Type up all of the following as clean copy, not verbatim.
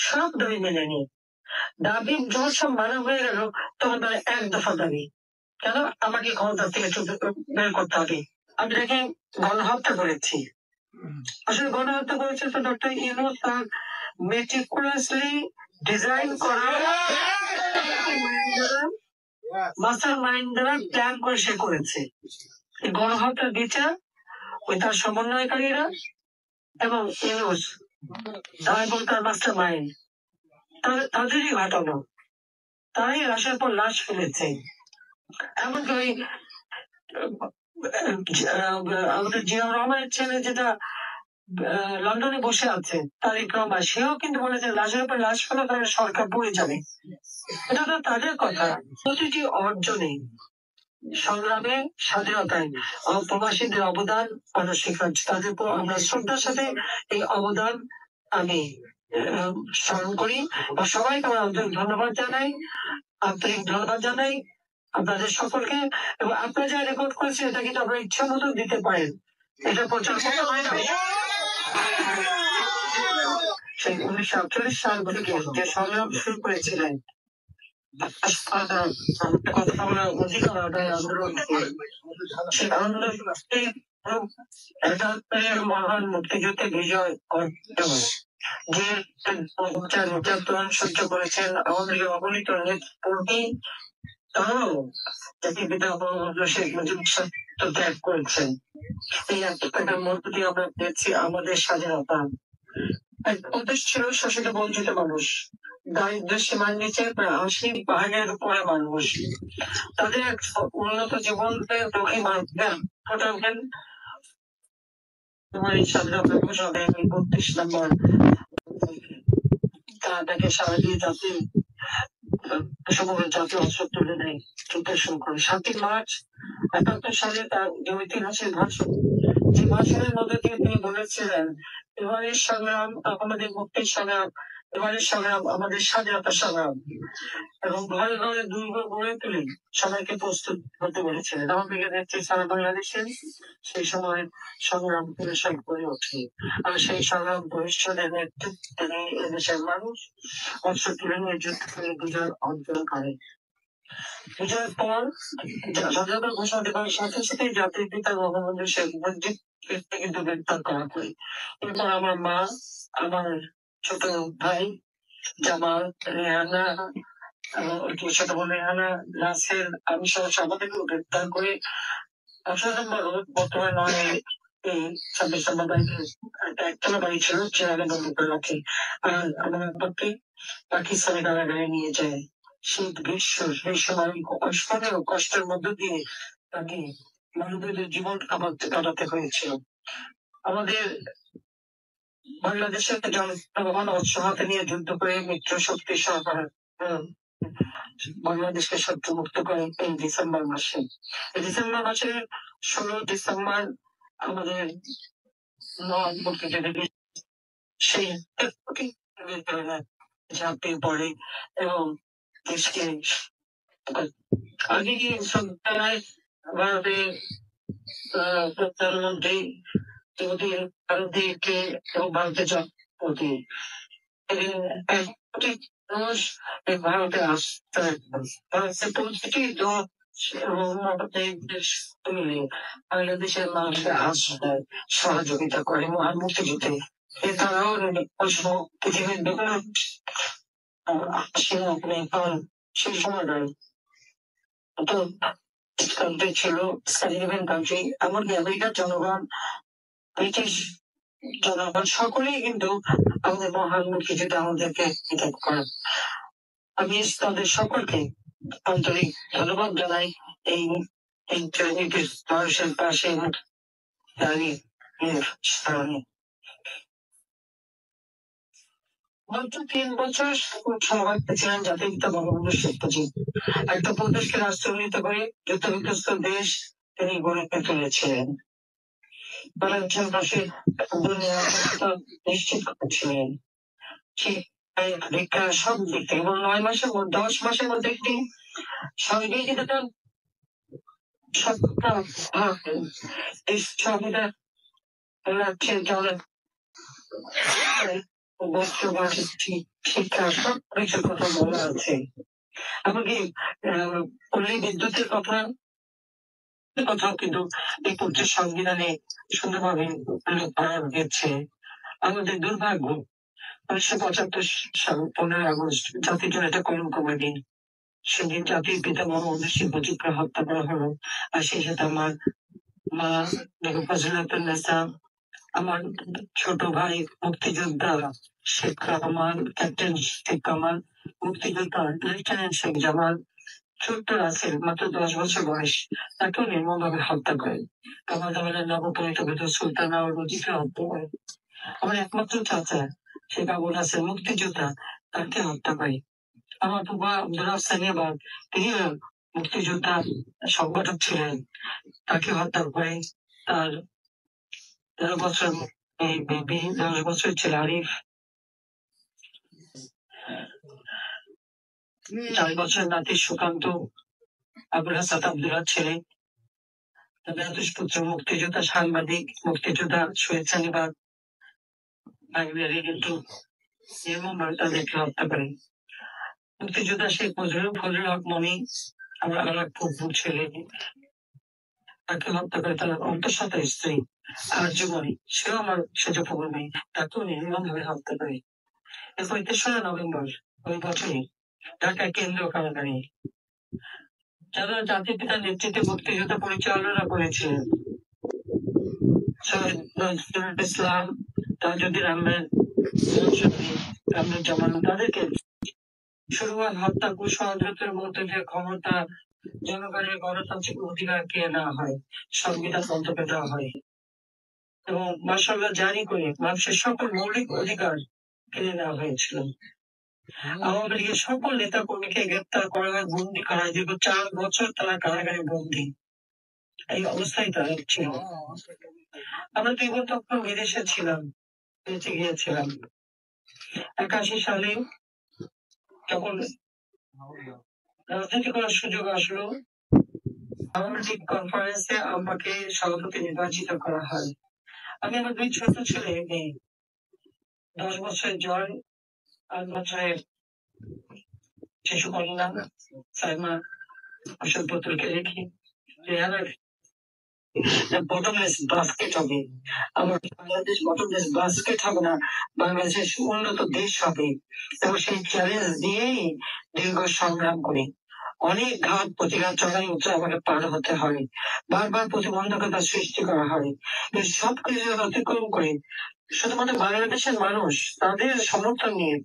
সব দাবি মেনে নি। দাবি যখন সব মানা হয়ে গেল তখন তারা এক দফা দাবি, কেন আমাকে ক্ষমতা থেকে বের করতে হবে। আমি তাকে গণহত্যা করেছি। আসলে গণহত্যা করেছে তো ডক্টর ইউনূস তার মেটিকুলাসলি ডিজাইন করা মাস্টার মাইন্ড দ্বারা প্ল্যান করে সে করেছে। গণহত্যার বিচার ওই তার সমন্বয়কারীরা এবং ইউনূস এবং তার মাস্টার মাইন্ড তাদেরই ঘটানো। তারাই লাশের পর লাশ ফেলেছে। এমনকি ওই আমাদের জিয়া রহমানের ছেলে যেটা লন্ডনে বসে আছে তারিক রহমান, সেও কিন্তু বলেছে লাশের উপর লাশ ফেলা তাহলে সরকার পড়ে যাবে। এটা তো তাদের কথা। প্রতিটি অর্জনে, সংগ্রামে, স্বাধীনতায় প্রবাসীদের অবদান অনস্বীকার্য। তাদের উপর আমরা শ্রদ্ধার সাথে এই অবদান আমি স্মরণ করি। সবাইকে আমার আন্তরিক ধন্যবাদ জানাই, আন্তরিক ধন্যবাদ জানাই আপনাদের সকলকে। এবং আপনারা যা রেকর্ড করেছেন এটা কিন্তু আপনারা ইচ্ছা মতো দিতে পারেন, এটা প্রচার করতে পারেন। সেই 1948 সাল থেকে যে সংগ্রাম শুরু করেছিলেন কথা বলার অধিকার আদায় আন্দোলন, সেই আন্দোলন মহান মুক্তিযুদ্ধে বিজয় অর্জন, যে নির্যাতন সহ্য করেছেন আমাদের অগণিত নেতৃত্বকর্মী, তারাও জাতির পিতা শেখ মুজিবুর সত্য ত্যাগ করেছেন। এই আত্মত্যাগের মধ্য দিয়ে আমরা পেয়েছি আমাদের স্বাধীনতা। এক প্রদেশ ছিল শোষিত বঞ্চিত মানুষ, দারিদ্র সীমার নিচে প্রায় 80% উপরে মানুষ, তাদের এক উন্নত জীবন দুঃখী মানুষদের ঘটাবেন। তোমার এই স্বাধীনতা ঘোষণা দেয় 32 নম্বর তাকে সারা দিয়ে জাতির সমগ্র জাতীয় অস্ত্র তুলে নেয়, যুদ্ধ শুরু করে। 7 মার্চ 71 সালে তার ঐতিহাসিক ভাষণ, যে ভাষণের মধ্যে দিয়ে তিনি বলেছিলেন এবারের সংগ্রাম আমাদের মুক্তির সংগ্রাম, এবারের সংগ্রাম আমাদের স্বাধীনতা সংগ্রাম, এবং ঘরে ঘরে দুর্গ গড়ে তুলে সবাইকে প্রস্তুত হতে বলেছিলেন। আমাদের নেত্রী সারা বাংলাদেশের সেই সময় সংগ্রাম পরিষদ গড়ে ওঠে, আর সেই সংগ্রাম পরিষদের নেতৃত্বে এদেশের মানুষ অস্ত্র তুলে নিয়ে যুদ্ধ করে বিজয় অর্জন করে। বিজয়ের পর স্বাধীনতা ঘোষণা দেওয়ার সাথে সাথে জাতির পিতা বঙ্গবন্ধু শেখ মুজিবকে কিন্তু গ্রেপ্তার করা হয়। এরপর আমার মা, আমার ছোট ভাই জামাল, রেহানা, ছোট বোন রেহানা, নাসের, আমি সহ আমাদেরকেও গ্রেপ্তার করে 18 নম্বর রোড বর্তমানে এই 26 নম্বর বাড়িতে একতলা বাড়ি ছিল, চেয়ারে বন্ধ করে রাখে। আর আমার আব্বাকে পাকিস্তানি কারাগারে নিয়ে যায়। শীত গ্রীষ্ম সেই সময় কষ্টের মধ্য দিয়ে তাকে মানুষদের জীবন কাটাতে হয়েছিল। আমাদের বাংলাদেশের জনগণ অস্ত্র হাতে নিয়ে যুদ্ধ করে মিত্র শক্তি সরকার বাংলাদেশকে শত্রু মুক্ত করে এই ডিসেম্বর মাসে। ডিসেম্বর মাসের 16 ডিসেম্বর আমাদের সেই ঝাঁপিয়ে পড়ে এবং দেশকে আগে গিয়ে সন্তানায় ভারতের প্রধানমন্ত্রী ভারতীয়কে এবং ভারতের জনপতি মানুষ ভারতে আসতে প্রতিটি বাংলাদেশের মানুষকে আশ্রয় সহযোগিতা করে মহান মুক্তিযুদ্ধে। এছাড়াও পৃথিবীর বিভিন্ন সেই সময়টায় কান্ট্রি ছিল, স্ক্যান্ডিনেভিয়ান কান্ট্রি, এমনকি আমেরিকার জনগণ, ব্রিটিশ জনগণ সকলেই কিন্তু আমাদের মহান মুক্তিযুদ্ধে আমাদেরকে ত্যাগ করেন। আমি তাদের সকলকে আন্তরিক ধন্যবাদ জানাই এই মানুষের পাশে দাঁড়িয়ে স্মরণে। মাত্র 3 বছর সভাপতি ছিলেন জাতির পিতা বঙ্গবন্ধু শেখ মুজিব। একটা প্রদেশকে রাষ্ট্র উন্নীত করে যুদ্ধবিধ্বস্ত দেশ তিনি গড়ে তুলেছিলেন। বাংলাদেশের পাশে নিশ্চিত করেছিলেন সব দিক থেকে, এবং 10 মাসের মধ্যে একটি সংবিধান শিক্ষা সব কিছুর কথা বলা আছে। এমনকি পল্লী বিদ্যুতের কথাও কিন্তু এই পঁচিশ সংবিধানে সুন্দরভাবে উল্লেখ করা হয়েছে। আমাদের দুর্ভাগ্য 1975 সাল 15 আগস্ট জাতির জন্য একটা কলঙ্কময় দিন। সেদিন জাতির পিতা বঙ্গবন্ধু শেখ মুজিবকে হত্যা করা হলো। আর সেই সাথে আমার মা বেগম ফজিলাতুন্নেসা, আমার ছোট ভাই মুক্তিযোদ্ধা শেখ কামাল, ক্যাপ্টেন শেখ কামাল, মুক্তিযোদ্ধা লেফটেন্যান্ট শেখ জামাল, ছোট্ট রাসেল মাত্র 10 বছর বয়স, তাকেও নির্মমভাবে হত্যা করে। কামাল জামালের নবপরিণত সুলতানা ও রুজিকে হত্যা করে। আমার একমাত্র চাচা শেখ আবুল হাসেন মুক্তিযোদ্ধা, তাকে হত্যা করে। আমার বাবা আব্দুল হাসানিয়াবাদ, তিনি মুক্তিযোদ্ধা সংগঠক ছিলেন, তাকে হত্যা করে। তার 13 বছর এই বেবি, 10 বছর ছেলে আরিফ, 4 বছর নাতি সুকান্ত, আবুল হাসান আব্দুল্লাহ ছেলে, পুত্র মুক্তিযোদ্ধা সাংবাদিক, মুক্তিযোদ্ধা শহীদ সানিবাদ কিন্তু নির্মমভাবে তাদেরকে হত্যা করেন। মুক্তিযোদ্ধা শেখ ফজলুল হক মনি, আমার আর এক ফুফুর ছেলে, তাকে হত্যা করে তার অন্তঃসত্ত্বা স্ত্রী আর্যমণি, সেও আমার সেজ ফুফুর মেয়ে, তাকেও নির্মমভাবে হত্যা করে। এরপর 3রা নভেম্বর ওই বছরই ঢাকা কেন্দ্রীয় কারাগারে যারা জাতির পিতার নেতৃত্বে মুক্তিযুদ্ধ পরিচালনা করেছিলেন, সৈয়দ নজরুল ইসলাম, তাজউদ্দিন আহমেদ, জামান, তাদেরকে শুরু হয় হত্যা, কুষড়যন্ত্রের মধ্যে যে ক্ষমতা, জনগণের গণতান্ত্রিক অধিকার কেড়ে নেওয়া হয়, সংবিধান মন্তব্য দেওয়া হয় এবং মার্শাল জারি করে মানুষের সকল মৌলিক অধিকার কেড়ে নেওয়া হয়েছিল। আওয়ামী লীগের সকল নেতা কর্মীকে গ্রেপ্তার করা হয়, বন্দি করা হয়। দীর্ঘ 4 বছর তারা কারাগারে বন্দি, এই অবস্থায় তারা ছিল। আমরা 2 বোন তখন বিদেশে ছিলাম, বেঁচে গিয়েছিলাম। 81 সালে যখন রাজনীতি করার সুযোগ আসলো, আওয়ামী লীগ কনফারেন্সে আমাকে সভাপতি নির্বাচিত করা হয়। আমি আমার 2 ছোট ছেলে মেয়ে, 10 বছরের জয়, 8 বছরের শিশু কন্যা সাইমা, আসল পুত্রকে রেখে বটমলেস বাস্কেট হবে। আমার বাংলাদেশ বটমলেস বাস্কেট হবে না, বাংলাদেশের উন্নত দেশ হবে। এবং সেই চ্যালেঞ্জ দিয়েই দীর্ঘ সংগ্রাম করি। অনেক ঘাত প্রতিঘাত চড়াই উঠে আমাকে পার হতে হয়, বারবার প্রতিবন্ধকতা সৃষ্টি করা হয়। সবকিছু অতিক্রম করে শুধুমাত্র বাংলাদেশের মানুষ তাদের সমর্থন নিয়ে,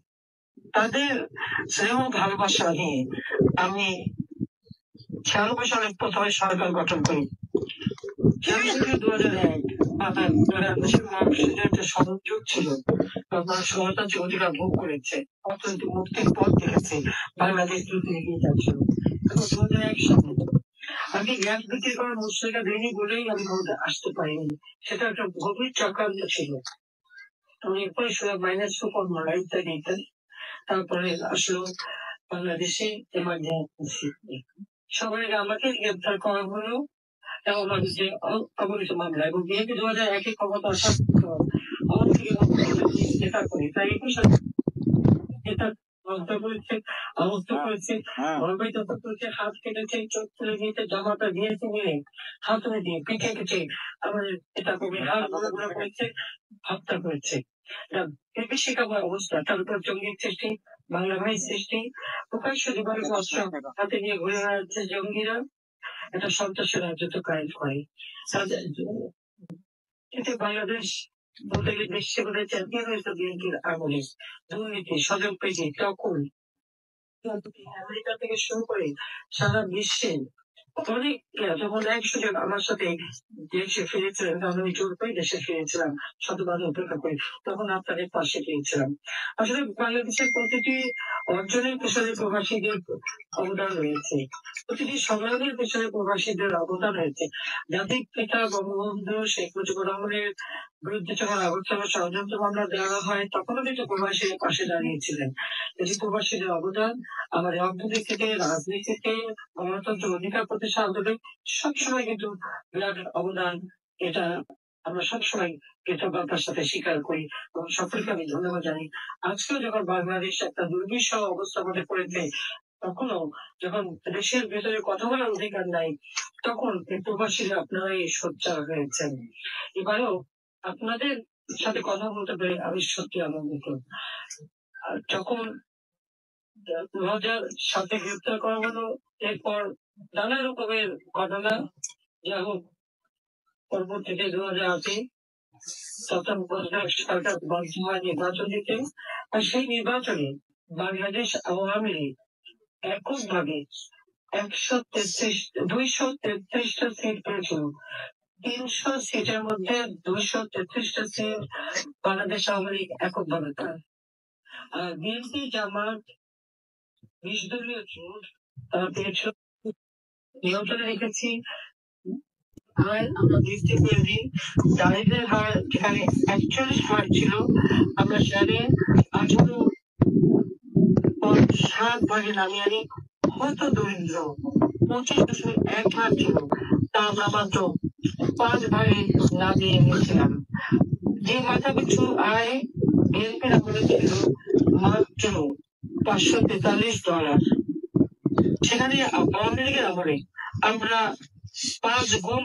তাদের স্নেহ ভালোবাসা নিয়ে আমি 96 সালে প্রথমে সরকার গঠন করি। 2001 একটা সংযোগ ছিল, গণতান্ত্রিক অধিকার ভোগ করেছে, অর্থনৈতিক মুক্তির পথ দেখেছে, বাংলাদেশ দ্রুত এগিয়ে যাচ্ছিল। 2001 সালে আমি গ্যাস বিক্রি করার মুসলিকা দেয়নি বলেই আমি ক্ষমতা আসতে পারিনি, সেটা একটা গভীর চক্রান্ত ছিল। আমি এরপরে মাইনাস সুকর্মরা ইত্যাদি ইত্যাদি। তারপরে আসলো বাংলাদেশে এমার্জেন্সি, সবাই আমাকে গ্রেপ্তার করা হলো এবং যে অবহিত মামলা, এবং বিএনপি 2001 ক্ষমতা আসার নেতা করি, তাই 21 নেতা হত্যা করেছে, আহত করেছে, গর্বিত করেছে, হাত কেটেছে, চোখ তুলে দিয়েছে, জামাটা দিয়েছে মিলে হাতুড়ে দিয়ে পিঠে কেটে আমাদের নেতা কর্মী হাত ঘোরা করেছে, হত্যা করেছে। এটা বিভীষিকাময় অবস্থা। তার উপর জঙ্গির সৃষ্টি, বাংলা ভাই সৃষ্টি, প্রকাশ্য দিবালক অস্ত্র হাতে নিয়ে ঘুরে বেড়াচ্ছে জঙ্গিরা, একটা সন্ত্রাসের রাজত্ব কায়েম করে। কিন্তু বাংলাদেশ বলতে গেলে বিশ্বে বোধহয় চ্যাম্পিয়ন হয়েছে বিএনপির আমলে। দুর্নীতি, সজল পেজি, টকল, আমেরিকা থেকে শুরু করে সারা বিশ্বে অনেক, যখন এক সুযোগ আমার সাথে দেশে ফিরেছিলেন, আমি জোর করে দেশে ফিরেছিলাম, শতবার উপেক্ষা করে, তখন আপনাদের পাশে পেয়েছিলাম। আসলে বাংলাদেশের প্রতিটি অর্জনের পেছনে প্রবাসীদের অবদান রয়েছে, প্রতিটি সংগ্রামের পেছনে প্রবাসীদের অবদান রয়েছে। জাতির পিতা বঙ্গবন্ধু শেখ মুজিবুর রহমানের বিরুদ্ধে যখন আগরতলা ষড়যন্ত্র মামলা দেওয়া হয়, তখনও কিন্তু প্রবাসীর পাশে দাঁড়িয়েছিলেন। এই প্রবাসীদের অবদান আমাদের অর্থনীতিতে, রাজনীতিতে, গণতন্ত্র অধিকার প্রতিষ্ঠা আন্দোলনে সবসময় কিন্তু বিরাট অবদান, এটা আমরা সবসময় কৃতজ্ঞতার সাথে স্বীকার করি এবং সকলকে আমি ধন্যবাদ জানাই। আজকেও যখন বাংলাদেশ একটা দুর্বিষহ অবস্থার মধ্যে পড়েছে, তখনও যখন দেশের ভেতরে কথা বলার অধিকার নাই, তখন এই প্রবাসীরা আপনারাই সোচ্চার হয়েছেন। এবারেও আপনাদের সাথে কথা বলতে পেরে আমি সত্যি আনন্দিত। আর যখন 2007 গ্রেপ্তার করা হলো, এরপর নানা রকমের ঘটনা, যা হোক পরবর্তীতে 2008 তত্ত্বাবধায়ক সরকার বাধ্য হয় নির্বাচন দিতে। আর সেই নির্বাচনে বাংলাদেশ আওয়ামী লীগ এককভাবে 233টা সিট পেয়েছিল। 300 সিটের মধ্যে 233টা সিট বাংলাদেশ আওয়ামী লীগ এককভাবে পায়। আর বিএনপি জামাত 20 দলীয় জোট তারা পেয়েছিল। নিয়ন্ত্রণে রেখেছি হার আমরা দেখতে পেরেছি। দারিদ্রের হার যেখানে 41 ছিল, আমরা সেখানে 18.7 নামিয়ে আনি। হয়তো দরিদ্র 25.1 ছিল, তা আমরা মাত্র 5 নামিয়ে এনেছিলাম। যে মাথা পিছু আয় বিএনপির আমলে ছিল মাত্র $543, সেখানে আওয়ামী লীগের আমলে আমরা 5 গুণ